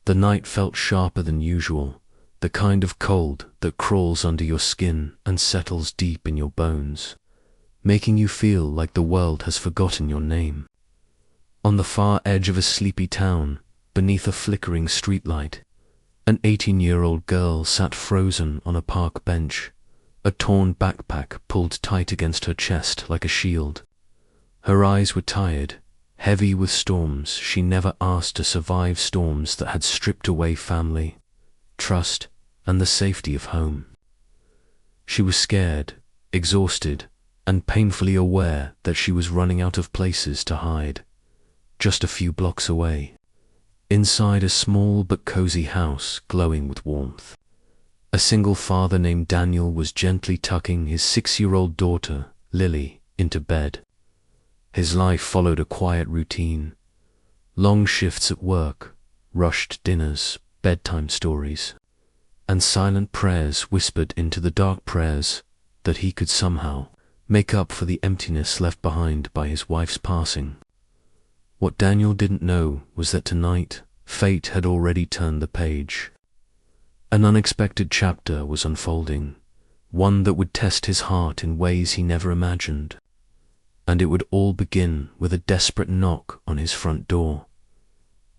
The night felt sharper than usual, the kind of cold that crawls under your skin and settles deep in your bones, making you feel like the world has forgotten your name. On the far edge of a sleepy town, beneath a flickering streetlight, an 18-year-old girl sat frozen on a park bench, a torn backpack pulled tight against her chest like a shield. Her eyes were tired, heavy with storms she never asked to survive, storms that had stripped away family, trust, and the safety of home. She was scared, exhausted, and painfully aware that she was running out of places to hide. Just a few blocks away, inside a small but cozy house glowing with warmth, a single father named Daniel was gently tucking his 6-year-old daughter, Lily, into bed. His life followed a quiet routine: long shifts at work, rushed dinners, bedtime stories, and silent prayers whispered into the dark, prayers that he could somehow make up for the emptiness left behind by his wife's passing. What Daniel didn't know was that tonight, fate had already turned the page. An unexpected chapter was unfolding, one that would test his heart in ways he never imagined. And it would all begin with a desperate knock on his front door.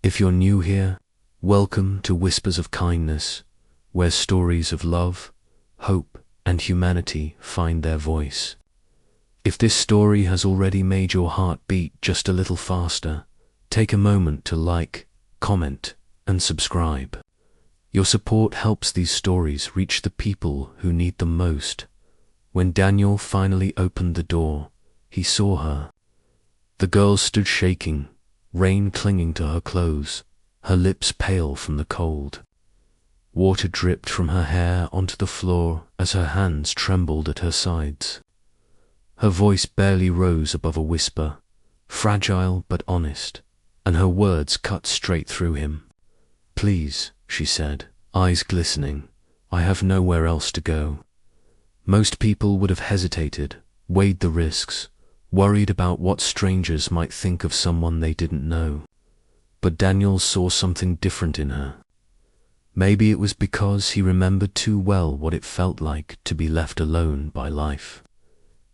If you're new here, welcome to Whispers of Kindness, where stories of love, hope, and humanity find their voice. If this story has already made your heart beat just a little faster, take a moment to like, comment, and subscribe. Your support helps these stories reach the people who need them most. When Daniel finally opened the door, he saw her. The girl stood shaking, rain clinging to her clothes, her lips pale from the cold. Water dripped from her hair onto the floor as her hands trembled at her sides. Her voice barely rose above a whisper, fragile but honest, and her words cut straight through him. "Please," she said, eyes glistening, "I have nowhere else to go." Most people would have hesitated, weighed the risks, worried about what strangers might think of someone they didn't know. But Daniel saw something different in her. Maybe it was because he remembered too well what it felt like to be left alone by life,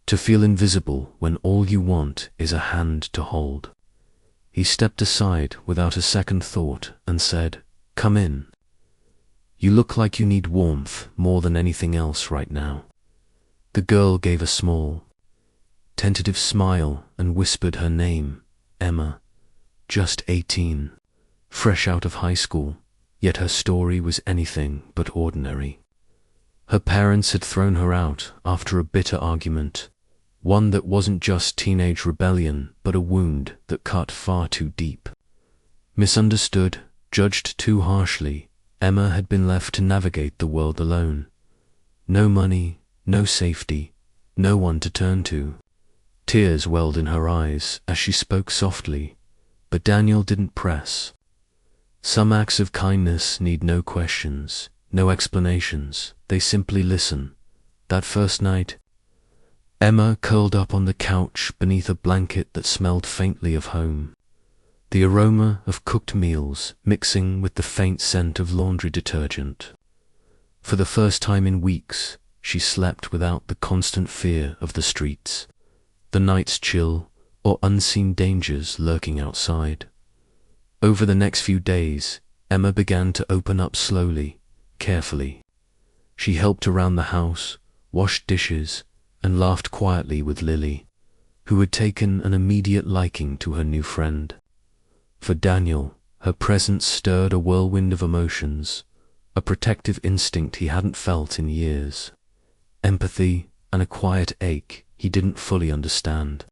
to feel invisible when all you want is a hand to hold. He stepped aside without a second thought and said, "Come in. You look like you need warmth more than anything else right now." The girl gave a small, tentative smile and whispered her name, Emma, just 18, fresh out of high school, yet her story was anything but ordinary. Her parents had thrown her out after a bitter argument, one that wasn't just teenage rebellion but a wound that cut far too deep. Misunderstood, judged too harshly, Emma had been left to navigate the world alone. No money, no safety, no one to turn to. Tears welled in her eyes as she spoke softly, but Daniel didn't press. Some acts of kindness need no questions, no explanations, they simply listen. That first night, Emma curled up on the couch beneath a blanket that smelled faintly of home, the aroma of cooked meals mixing with the faint scent of laundry detergent. For the first time in weeks, she slept without the constant fear of the streets, the night's chill, or unseen dangers lurking outside. Over the next few days, Emma began to open up slowly, carefully. She helped around the house, washed dishes, and laughed quietly with Lily, who had taken an immediate liking to her new friend. For Daniel, her presence stirred a whirlwind of emotions, a protective instinct he hadn't felt in years, empathy and a quiet ache he didn't fully understand.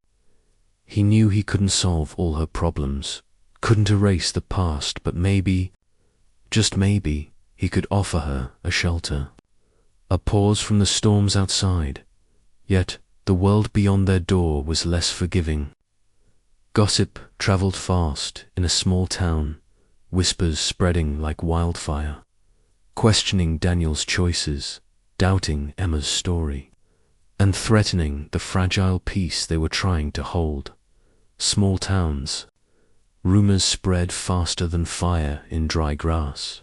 He knew he couldn't solve all her problems, couldn't erase the past, but maybe, just maybe, he could offer her a shelter, a pause from the storms outside. Yet the world beyond their door was less forgiving. Gossip traveled fast in a small town, whispers spreading like wildfire, questioning Daniel's choices, doubting Emma's story, and threatening the fragile peace they were trying to hold. Small towns, Rumors spread faster than fire in dry grass.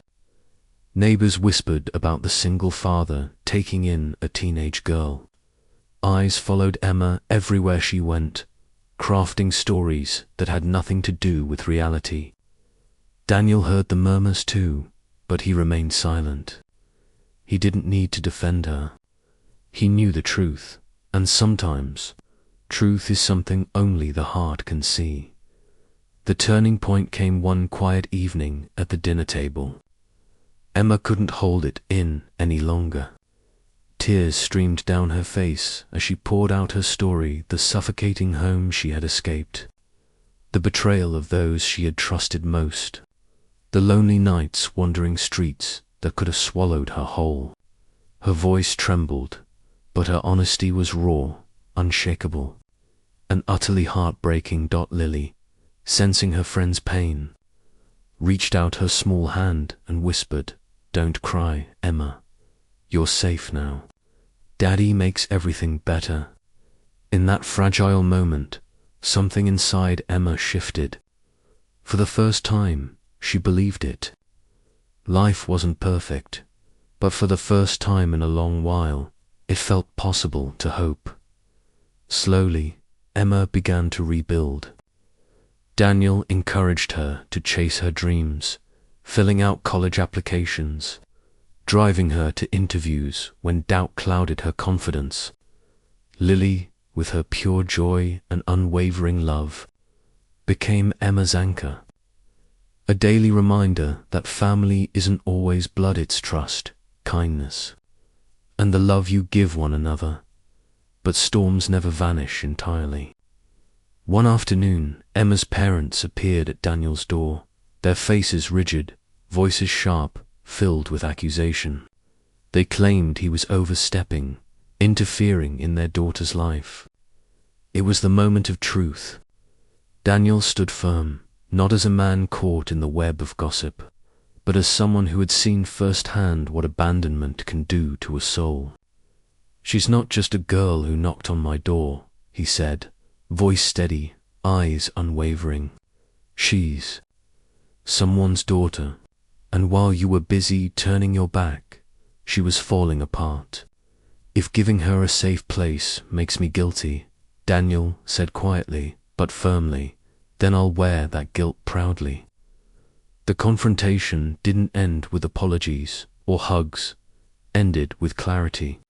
Neighbors whispered about the single father taking in a teenage girl. Eyes followed Emma everywhere she went, crafting stories that had nothing to do with reality. Daniel heard the murmurs too, but he remained silent. He didn't need to defend her. He knew the truth, and sometimes truth is something only the heart can see. The turning point came one quiet evening at the dinner table. Emma couldn't hold it in any longer. Tears streamed down her face as she poured out her story, the suffocating home she had escaped, the betrayal of those she had trusted most, the lonely nights wandering streets that could have swallowed her whole. Her voice trembled, but her honesty was raw, unshakable, and utterly heartbreaking. Lily, sensing her friend's pain, reached out her small hand and whispered, "Don't cry, Emma. You're safe now. Daddy makes everything better." In that fragile moment, something inside Emma shifted. For the first time, she believed it. Life wasn't perfect, but for the first time in a long while, it felt possible to hope. Slowly, Emma began to rebuild. Daniel encouraged her to chase her dreams, filling out college applications, driving her to interviews when doubt clouded her confidence. Lily, with her pure joy and unwavering love, became Emma's anchor. A daily reminder that family isn't always blood, it's trust, kindness, and the love you give one another. But storms never vanish entirely. One afternoon, Emma's parents appeared at Daniel's door, their faces rigid, voices sharp, filled with accusation. They claimed he was overstepping, interfering in their daughter's life. It was the moment of truth. Daniel stood firm, not as a man caught in the web of gossip, but as someone who had seen firsthand what abandonment can do to a soul. "She's not just a girl who knocked on my door," he said, voice steady, eyes unwavering. "She's someone's daughter, and while you were busy turning your back, she was falling apart. If giving her a safe place makes me guilty," Daniel said quietly but firmly, "then I'll wear that guilt proudly." The confrontation didn't end with apologies or hugs, ended with clarity.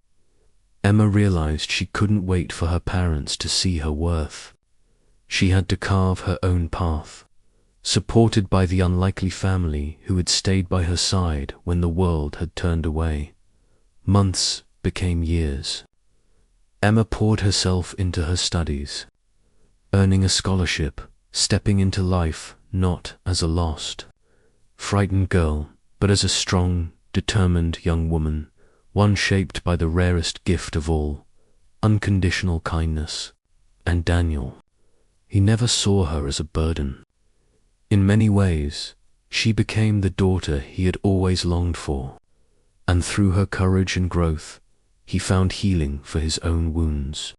Emma realized she couldn't wait for her parents to see her worth. She had to carve her own path, supported by the unlikely family who had stayed by her side when the world had turned away. Months became years. Emma poured herself into her studies, earning a scholarship, stepping into life not as a lost, frightened girl, but as a strong, determined young woman, one shaped by the rarest gift of all, unconditional kindness. And Daniel, he never saw her as a burden. In many ways, she became the daughter he had always longed for, and through her courage and growth, he found healing for his own wounds.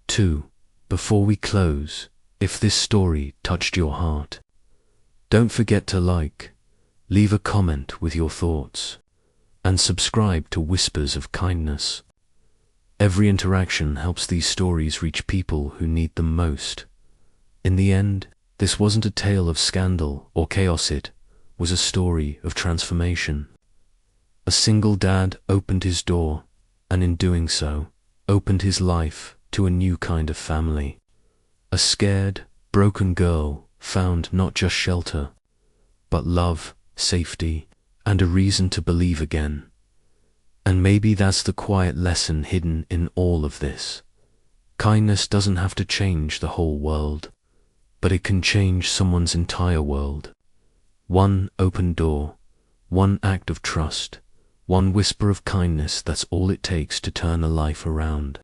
2. Before we close, if this story touched your heart, don't forget to leave a comment with your thoughts, and subscribe to Whispers of Kindness. Every interaction helps these stories reach people who need them most. In the end, this wasn't a tale of scandal or chaos, it was a story of transformation. A single dad opened his door, and in doing so, opened his life to a new kind of family. A scared, broken girl found not just shelter, but love, safety, and a reason to believe again. And maybe that's the quiet lesson hidden in all of this. Kindness doesn't have to change the whole world, but it can change someone's entire world. One open door, one act of trust, one whisper of kindness, that's all it takes to turn a life around.